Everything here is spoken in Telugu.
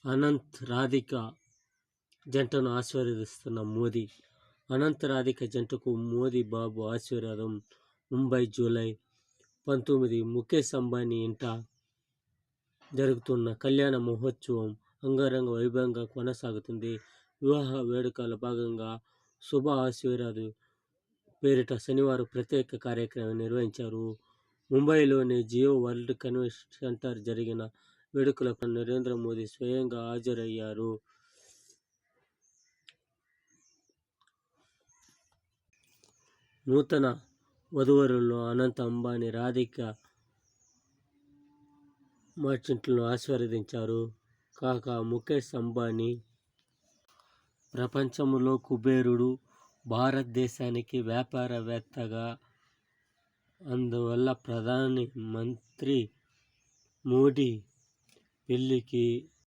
అనంత్ రాధిక జంటను ఆశీర్వదిస్తున్న మోదీ. అనంత్ రాధిక జంటకు మోదీ బాబు ఆశీర్వాదం. ముంబై జూలై 19 ముఖేష్ అంబానీ ఇంట జరుగుతున్న కళ్యాణ మహోత్సవం అంగరంగ వైభవంగా కొనసాగుతుంది. వివాహ వేడుకల భాగంగా శుభ ఆశీర్వాద్ పేరిట శనివారం ప్రత్యేక కార్యక్రమం నిర్వహించారు. ముంబైలోని జియో వరల్డ్ కన్వెన్షన్ సెంటర్ జరిగిన వేడుకలకు నరేంద్ర మోదీ స్వయంగా హాజరయ్యారు. నూతన వధూవరులను అనంత్ అంబానీ, రాధిక మర్చెంట్లను ఆశీర్వదించారు. కాగా ముఖేష్ అంబానీ ప్రపంచంలో కుబేరుడు, భారతదేశానికి వ్యాపారవేత్తగా. అందువల్ల ప్రధాని మంత్రి మోడీ పెళ్లికి